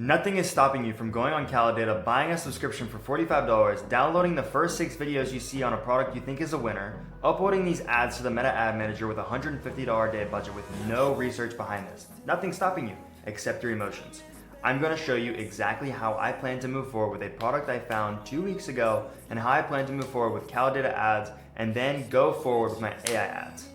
Nothing is stopping you from going on Calidata, buying a subscription for $45, downloading the first 6 videos you see on a product you think is a winner, uploading these ads to the Meta Ad Manager with a $150 a day budget with no research behind this. Nothing's stopping you except your emotions. I'm going to show you exactly how I plan to move forward with a product I found 2 weeks ago and how I plan to move forward with Calidata ads and then go forward with my AI ads.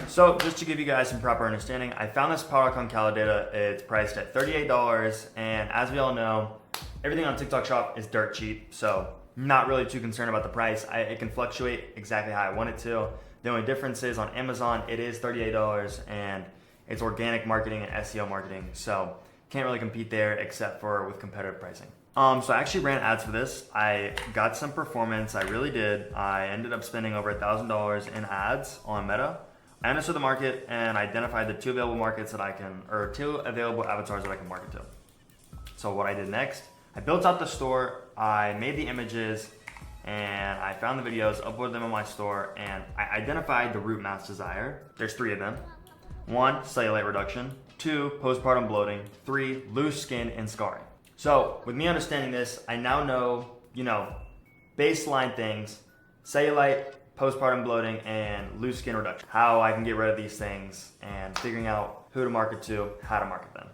So just to give you guys some proper understanding, I found this product on Calidata. It's priced at $38, and as we all know, everything on TikTok Shop is dirt cheap, so not really too concerned about the price. It can fluctuate exactly how I want it to. The only difference is on Amazon, it is $38, and it's organic marketing and SEO marketing, so can't really compete there except for with competitive pricing. So I actually ran ads for this. I got some performance, I really did. I ended up spending over $1,000 in ads on Meta. I understood the market and identified the two available avatars that I can market to. So what I did next, I built out the store, I made the images, and I found the videos, uploaded them on my store, and I identified the root mass desire. There's 3 of them. 1, cellulite reduction. 2, postpartum bloating. 3, loose skin and scarring. So with me understanding this, I now know, baseline things, cellulite, postpartum bloating, and loose skin reduction. How I can get rid of these things and figuring out who to market to, how to market them.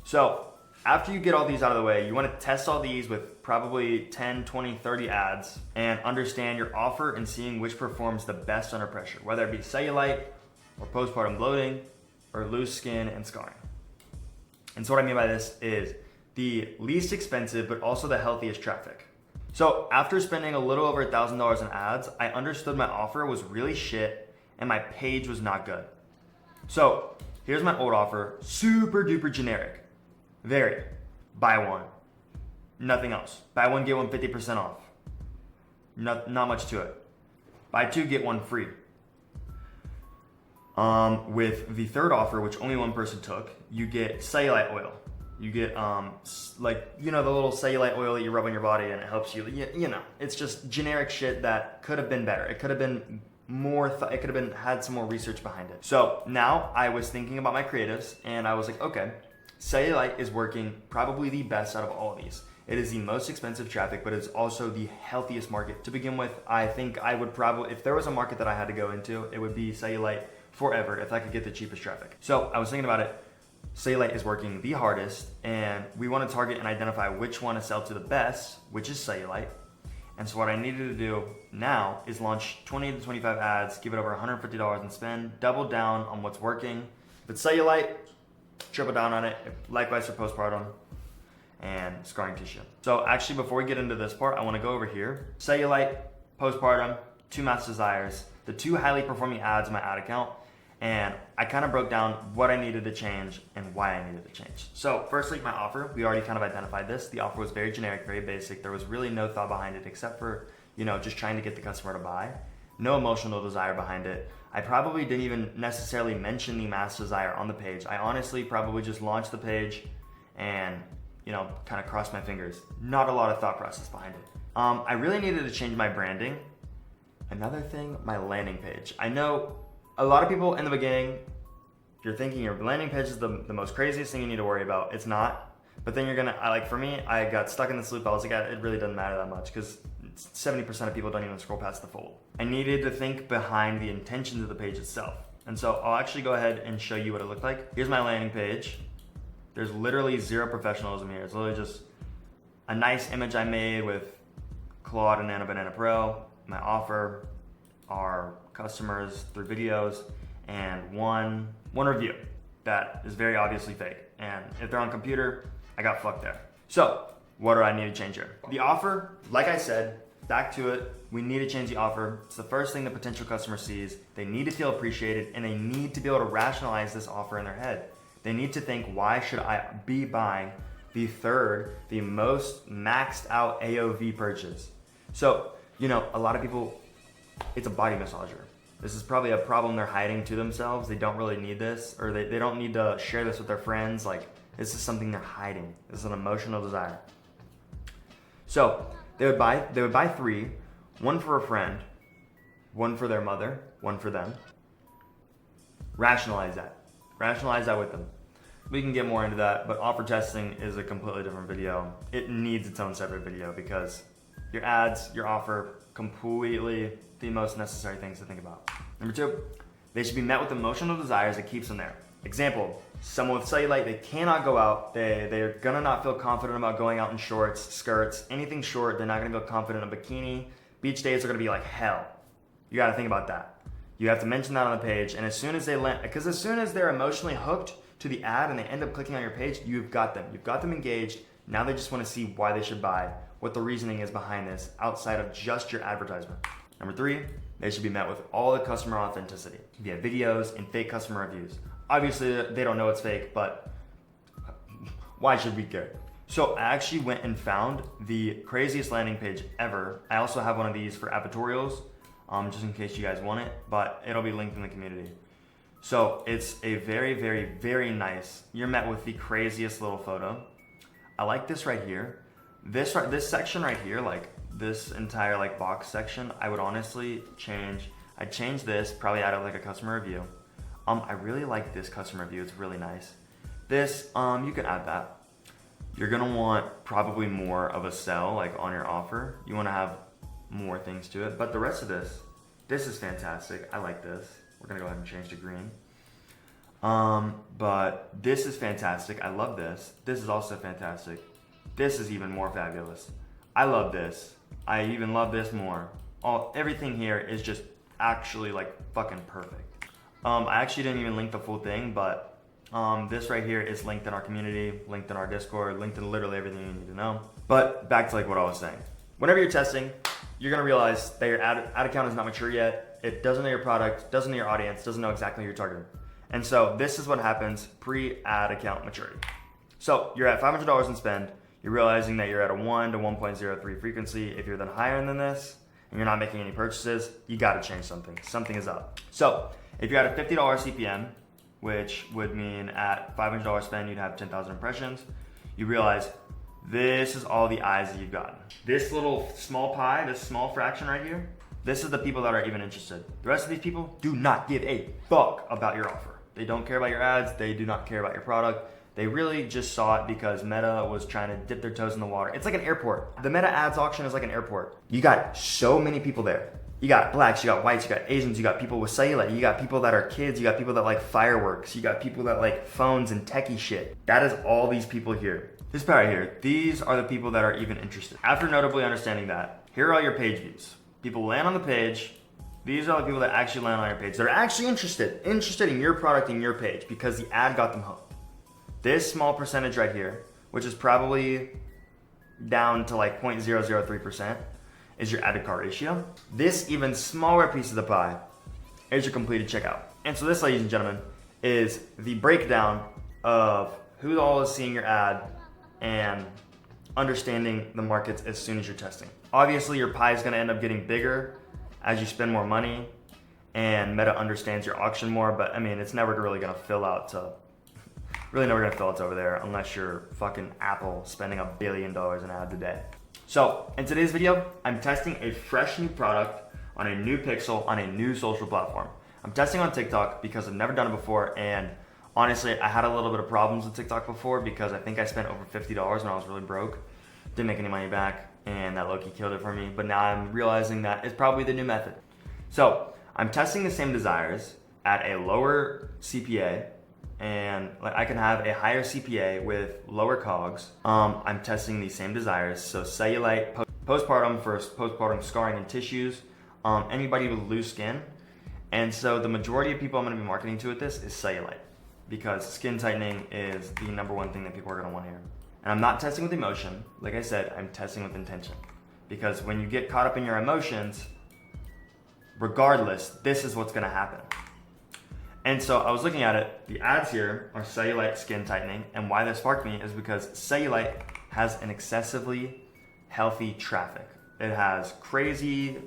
So after you get all these out of the way, you want to test all these with probably 10, 20, 30 ads and understand your offer and seeing which performs the best under pressure, whether it be cellulite or postpartum bloating or loose skin and scarring. And so what I mean by this is the least expensive but also the healthiest traffic. So after spending a little over $1,000 in ads, I understood my offer was really shit and my page was not good. So here's my old offer, super duper generic. Very, buy one, nothing else. Buy one, get one 50% off. Not much to it. Buy 2, get 1 free. With the third offer, which only one person took, you get cellulite oil. You get the little cellulite oil that you rub on your body and it helps you, it's just generic shit that could have been better. It could have been more, it could have had some more research behind it. So now I was thinking about my creatives and I was like, okay, cellulite is working probably the best out of all of these. It is the most expensive traffic, but it's also the healthiest market. To begin with, I think I would probably, if there was a market that I had to go into, it would be cellulite forever if I could get the cheapest traffic. So I was thinking about it. Cellulite is working the hardest, and we want to target and identify which one to sell to the best, which is cellulite. And so what I needed to do now is launch 20 to 25 ads, give it over $150 in spend, double down on what's working. If it's cellulite, triple down on it. Likewise for postpartum and scarring tissue. So actually, before we get into this part, I want to go over here. Cellulite, postpartum, 2 mass desires, the 2 highly performing ads in my ad account. And I kind of broke down what I needed to change and why I needed to change. So firstly, my offer, we already kind of identified this. The offer was very generic, very basic. There was really no thought behind it except for, just trying to get the customer to buy. No emotional desire behind it. I probably didn't even necessarily mention the mass desire on the page. I honestly probably just launched the page and, kind of crossed my fingers. Not a lot of thought process behind it. I really needed to change my branding. Another thing, my landing page. I know a lot of people in the beginning, you're thinking your landing page is the most craziest thing you need to worry about. It's not. But then for me, I got stuck in this loop. I was like, it really doesn't matter that much because 70% of people don't even scroll past the fold. I needed to think behind the intentions of the page itself. And so I'll actually go ahead and show you what it looked like. Here's my landing page. There's literally zero professionalism here. It's literally just a nice image I made with Claude and Nano Banana Pro, my offer, our customers through videos, and one review that is very obviously fake. And if they're on computer, I got fucked there. So what do I need to change here? The offer, like I said, back to it, we need to change the offer. It's the first thing the potential customer sees. They need to feel appreciated and they need to be able to rationalize this offer in their head. They need to think, why should I be buying the most maxed out AOV purchase? So, a lot of people, it's a body massager. This is probably a problem they're hiding to themselves. They don't really need this, or they don't need to share this with their friends. Like, this is something they're hiding. This is an emotional desire. So they would buy 3, 1 for a friend, 1 for their mother, 1 for them. Rationalize that with them. We can get more into that, but offer testing is a completely different video. It needs its own separate video because your ads, your offer, completely the most necessary things to think about. Number 2, they should be met with emotional desires that keeps them there. Example, someone with cellulite, they cannot go out. They're gonna not feel confident about going out in shorts, skirts, anything short. They're not gonna feel confident in a bikini. Beach days are gonna be like hell. You gotta think about that. You have to mention that on the page, and as soon as they're emotionally hooked to the ad and they end up clicking on your page, you've got them engaged. Now they just wanna see why they should buy, what the reasoning is behind this outside of just your advertisement. Number 3, they should be met with all the customer authenticity via videos and fake customer reviews. Obviously, they don't know it's fake, but why should we care? So I actually went and found the craziest landing page ever. I also have one of these for advertorials, just in case you guys want it, but it'll be linked in the community. So it's a very, very, very nice, you're met with the craziest little photo. I like this right here. This section right here, like this entire like box section, I would honestly I'd change this, probably add like a customer review. I really like this customer review, it's really nice. This, you can add that. You're gonna want probably more of a sell like on your offer. You wanna have more things to it, but the rest of this is fantastic. I like this. We're gonna go ahead and change to green. But this is fantastic. I love this. This is also fantastic. This is even more fabulous. I love this. I even love this more. Everything here is just actually like fucking perfect. I actually didn't even link the full thing, but this right here is linked in our community, linked in our Discord, linked in literally everything you need to know. But back to like what I was saying. Whenever you're testing, you're gonna realize that your ad account is not mature yet. It doesn't know your product, doesn't know your audience, doesn't know exactly who you're targeting. And so this is what happens pre-ad account maturity. So you're at $500 in spend. You're realizing that you're at a 1 to 1.03 frequency. If you're then higher than this and you're not making any purchases, you gotta change something. Something is up. So if you're at a $50 CPM, which would mean at $500 spend, you'd have 10,000 impressions, you realize this is all the eyes that you've gotten. This little small pie, this small fraction right here, this is the people that are even interested. The rest of these people do not give a fuck about your offer. They don't care about your ads. They do not care about your product. They really just saw it because Meta was trying to dip their toes in the water. It's like an airport. The Meta ads auction is like an airport. You got so many people there. You got blacks, you got whites, you got Asians, you got people with cellulite, you got people that are kids, you got people that like fireworks, you got people that like phones and techie shit. That is all these people here. This part right here, these are the people that are even interested. After notably understanding that, here are all your page views. People land on the page. These are the people that actually land on your page. They're actually interested in your product and your page because the ad got them hooked. This small percentage right here, which is probably down to like 0.003%, is your added cart ratio. This even smaller piece of the pie is your completed checkout. And so this, ladies and gentlemen, is the breakdown of who all is seeing your ad and understanding the markets as soon as you're testing. Obviously, your pie is gonna end up getting bigger as you spend more money and Meta understands your auction more, but I mean, it's never really gonna fill out to, over there unless you're fucking Apple spending $1 billion in ads a day. So in today's video, I'm testing a fresh new product on a new pixel on a new social platform. I'm testing on TikTok because I've never done it before, and honestly, I had a little bit of problems with TikTok before because I think I spent over $50 when I was really broke. Didn't make any money back, and that low-key killed it for me. But now I'm realizing that it's probably the new method. So I'm testing the same desires at a lower CPA, and I can have a higher CPA with lower COGS. I'm testing the same desires. So cellulite, postpartum for postpartum scarring and tissues, anybody with loose skin. And so the majority of people I'm gonna be marketing to with this is cellulite because skin tightening is the #1 thing that people are gonna want to hear. And I'm not testing with emotion. Like I said, I'm testing with intention. Because when you get caught up in your emotions, regardless, this is what's gonna happen. And so I was looking at it, the ads here are cellulite skin tightening, and why this sparked me is because cellulite has an excessively healthy traffic. It has crazy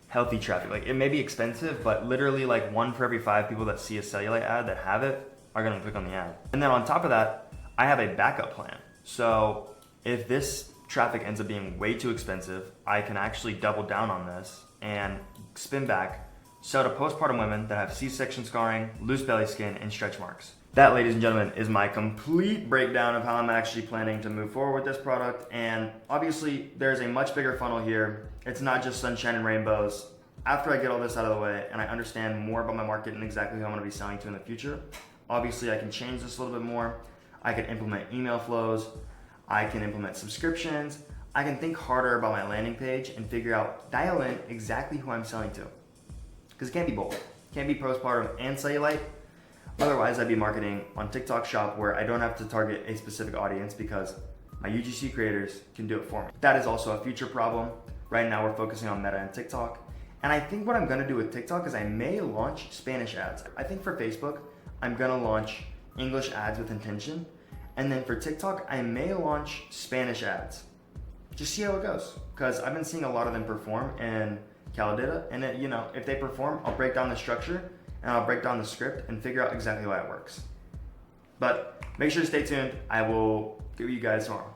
healthy traffic. Like, it may be expensive, but literally like 1 for every 5 people that see a cellulite ad that have it are gonna click on the ad. And then on top of that, I have a backup plan. So if this traffic ends up being way too expensive, I can actually double down on this and spin back, sell to postpartum women that have C-section scarring, loose belly skin, and stretch marks. That, ladies and gentlemen, is my complete breakdown of how I'm actually planning to move forward with this product. And obviously, there's a much bigger funnel here. It's not just sunshine and rainbows. After I get all this out of the way and I understand more about my market and exactly who I'm going to be selling to in the future, obviously I can change this a little bit more. I can implement email flows. I can implement subscriptions. I can think harder about my landing page and dial in exactly who I'm selling to. Because it can't be both. It can't be postpartum and cellulite. Otherwise, I'd be marketing on TikTok Shop where I don't have to target a specific audience because my UGC creators can do it for me. That is also a future problem. Right now, we're focusing on Meta and TikTok. And I think what I'm gonna do with TikTok is I may launch Spanish ads. I think for Facebook, I'm gonna launch English ads with intention. And then for TikTok, I may launch Spanish ads. Just see how it goes. Because I've been seeing a lot of them perform in Calidata. And then, if they perform, I'll break down the structure and I'll break down the script and figure out exactly why it works. But make sure to stay tuned. I will give you guys tomorrow.